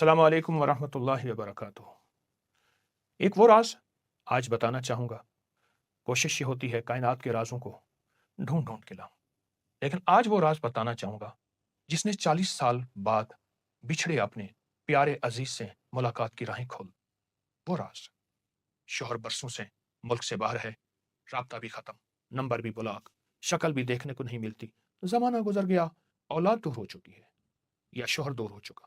अस्सलामु अलैकुम वरहमतुल्लाहि वबरकातुहू। एक वो राज आज बताना चाहूँगा। कोशिश ये होती है कायनात के राज़ों को ढूँढ ढूँढ के लाऊँ, लेकिन आज वो राज बताना चाहूँगा जिसने 40 साल बाद बिछड़े अपने प्यारे अज़ीज़ से मुलाकात की राहें खोल। वो राज, शौहर बरसों से मुल्क से बाहर है, राब्ता भी ख़त्म, नंबर भी ब्लॉक, शक्ल भी देखने को नहीं मिलती। ज़माना गुज़र गया, औलाद दूर हो चुकी है या शौहर दूर हो चुका।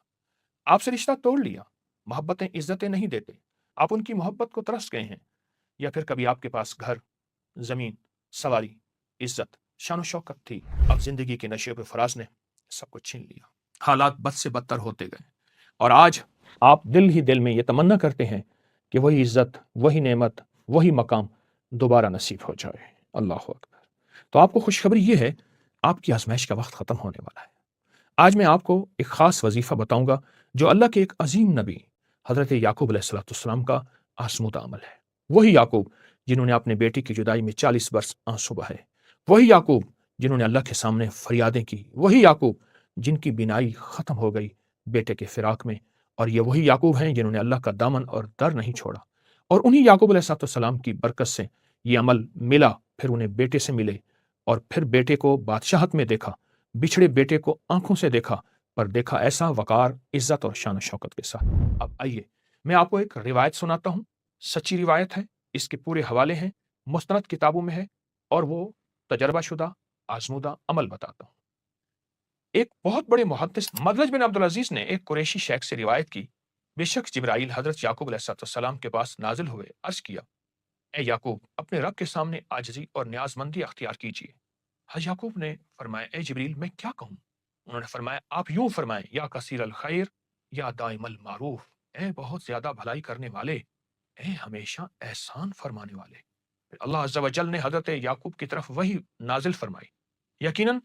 आपसे रिश्ता तोड़ लिया, मोहब्बतें इज़्ज़तें नहीं देते, आप उनकी मोहब्बत को तरस गए हैं, या फिर कभी आपके पास घर, ज़मीन, सवारी, इज़्ज़त, शान-ओ-शौकत थी, अब ज़िंदगी के नशे-ब-फ़राज़ ने सब कुछ छीन लिया। हालात बद से बदतर होते गए और आज आप दिल ही दिल में ये तमन्ना करते हैं कि वही इज़्ज़त, वही नेमत, वही मकाम दोबारा नसीब हो जाए। अल्लाहु अकबर। तो आपको खुशखबरी ये है, आपकी आज़माइश का वक़्त ख़त्म होने वाला है। आज मैं आपको एक ख़ास वज़ीफ़ा बताऊँगा जो अल्लाह के एक अज़ीम नबी हज़रत याकूब अलैहिस्सलाम का आज़मूदा अमल है। वही याकूब जिन्होंने अपने बेटे की जुदाई में 40 बरस आँसू बहाए। वही याकूब जिन्होंने अल्लाह के सामने फ़रियादें की। वही याकूब जिनकी बीनाई ख़त्म हो गई बेटे के फ़िराक में। और ये वही याकूब हैं जिन्होंने अल्लाह का दामन और दर नहीं छोड़ा। और उन्हीं याकूब अलैहिस्सलाम की बरकत से ये अमल मिला, फिर उन्हें बेटे से मिले और फिर बेटे को बादशाहत में देखा। बिछड़े बेटे को आंखों से देखा, पर देखा ऐसा वकार, इज्जत और शान शौकत के साथ। अब आइए मैं आपको एक रिवायत सुनाता हूँ। सच्ची रिवायत है, इसके पूरे हवाले हैं, मुस्तनद किताबों में है और वो तजर्बाशुदा आजमूदा अमल बताता हूँ। एक बहुत बड़े मुहद्दिस मदलज बिन अब्दुल अजीज ने एक कुरैशी शेख से रिवायत की, बेशक जिब्राइल हजरत याकूब अलैहिस्सलाम के पास नाजिल हुए, अर्ज किया, ए याकूब, अपने रब के सामने आजिज़ी और न्याज़मंदी अख्तियार कीजिए। हज़रत याकूब ने फरमाया, ए जिब्रील, मैं क्या कहूँ? उन्होंने फरमाया, आप यूँ फरमाएँ, या कसीर अल खैर, या दाइमल मारूफ, ए बहुत ज़्यादा भलाई करने वाले, ए हमेशा एहसान फरमाने वाले। फिर अल्लाह अज़्ज़ा व जल ने हज़रत याकूब की तरफ वही नाज़िल फरमाई, यकीनन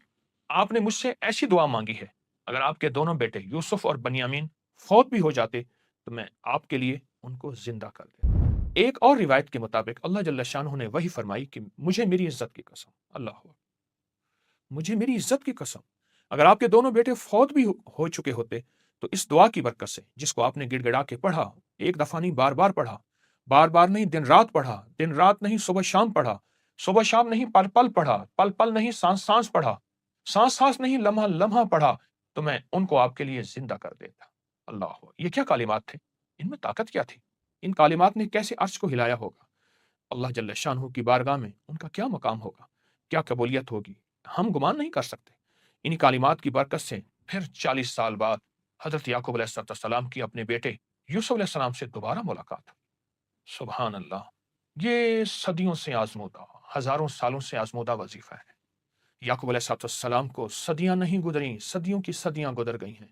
आपने मुझसे ऐसी दुआ मांगी है, अगर आपके दोनों बेटे यूसुफ और बनियामीन फौत भी हो जाते, तो मैं आपके लिए उनको जिंदा कर देता। एक और रिवायत के मुताबिक अल्लाह जल्ल शानहू ने वही फरमाई कि मुझे मेरी इज्जत की कसम, अल्लाह हू, मुझे मेरी इज्जत की कसम, अगर आपके दोनों बेटे फौत भी हो चुके होते, तो इस दुआ की बरकत से, जिसको आपने गिड़गिड़ा के पढ़ा, एक दफा नहीं बार बार पढ़ा, बार बार नहीं दिन रात पढ़ा, दिन रात नहीं सुबह शाम पढ़ा, सुबह शाम नहीं पल पल पढ़ा, पल पल नहीं सांस सांस पढ़ा, सांस सांस नहीं लम्हा लम्हा पढ़ा, तो मैं उनको आपके लिए जिंदा कर देता। अल्लाह, ये क्या कालिमात थे, इनमें ताकत क्या थी, इन कालिमात ने कैसे अर्श को हिलाया होगा। अल्लाह जल्ल शानहू की बारगाह में उनका क्या मकाम होगा, क्या कबूलियत होगी, हम गुमान नहीं कर सकते। इन्हीं कालिमात की बरकत से फिर 40 साल बाद हजरत याकूब अलैहिस्सलाम की अपने बेटे यूसुफ अलैहिस्सलाम से दोबारा मुलाकात। सुभान अल्लाह, ये सदियों से आजमूदा, हजारों सालों से आजमूदा वजीफा है। याकूब अलैहिस्सलाम को सदियां नहीं गुजरी, सदियों की सदियां गुजर गई हैं।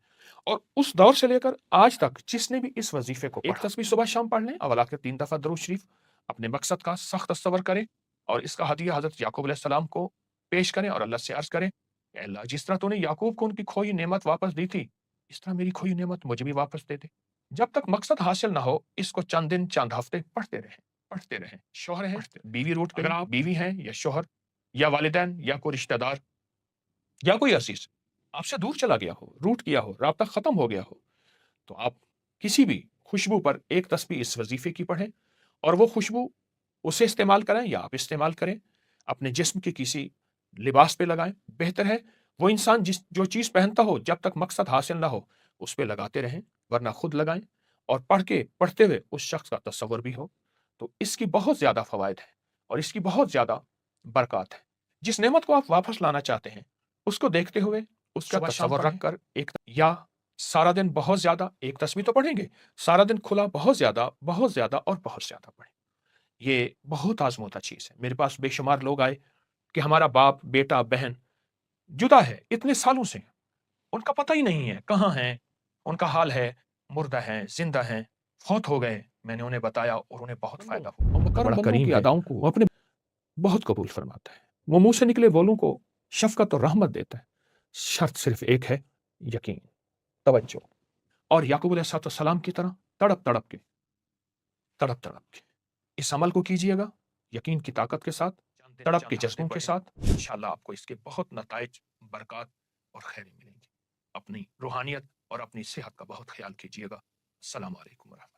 और उस दौर से लेकर आज तक जिसने भी इस वजीफे को एक तस्बीह सुबह शाम पढ़ लें, अवला के 3 दफा दरूद शरीफ, अपने मकसद का सख्त तसव्वुर करें और इसका हदिया हजरत याकूब अलैहिस्सलाम को पेश करें और अल्लाह से अर्ज करें, "ऐ अल्लाह, जिस तरह तूने याकूब को उनकी खोई नेमत वापस दी थी, इस तरह मेरी खोई नेमत मुझे भी वापस दे दे।" जब तक मकसद हासिल ना हो, इसको चंद दिन चंद हफ्ते पढ़ते रहें, पढ़ते रहें। शौहर है, बीवी रूठ गई, अगर आप बीवी हैं या शौहर या वालिदैन या कोई रिश्तेदार या कोई अजीज आपसे दूर चला गया हो, रूठ गया हो, राब्ता खत्म हो गया हो, तो आप किसी भी खुशबू पर एक तस्बीह इस वजीफे की पढ़ें और वो खुशबू उसे इस्तेमाल करें या आप इस्तेमाल करें, अपने जिस्म के किसी लिबास पे लगाएं। बेहतर है वो इंसान जिस जो चीज़ पहनता हो, जब तक मकसद हासिल ना हो उस पे लगाते रहें, वरना खुद लगाएं और पढ़ते हुए उस शख्स का तस्वुर भी हो। तो इसकी बहुत ज़्यादा फ़वाइद है और इसकी बहुत ज़्यादा बरक़ात है। जिस नेमत को आप वापस लाना चाहते हैं, उसको देखते हुए उसका तस्वुर रख कर एक, या सारा दिन बहुत ज़्यादा एक तस्बीह तो पढ़ेंगे, सारा दिन खुला बहुत ज़्यादा और बहुत ज़्यादा पढ़ें। ये बहुत आज़मूदा चीज़ है। मेरे पास बेशुमार लोग आए कि हमारा बाप, बेटा, बहन जुदा है इतने सालों से, उनका पता ही नहीं है कहाँ हैं, उनका हाल है, मुर्दा हैं, ज़िंदा हैं, फौत हो गए। मैंने उन्हें बताया और उन्हें बहुत फ़ायदा हुआ। और बड़ा करीम है, अदाओं को वो अपने बहुत कबूल फरमाता है। वो मुँह से निकले बोलों को शफ़क़त और रहमत देता है। शर्त सिर्फ़ एक है, यकीन, तवज्जो। और याकूब अलैहिस्सलाम की तरह तड़प तड़प के इस अमल को कीजिएगा, यकीन की ताकत के साथ, तड़प के जज्बों के साथ। इंशाअल्लाह आपको इसके बहुत नताइज, बरक़ात और खैरें मिलेंगी। अपनी रूहानियत اور اپنی صحت کا بہت خیال کیجیے گا۔ السلام علیکم ورحمۃ اللہ۔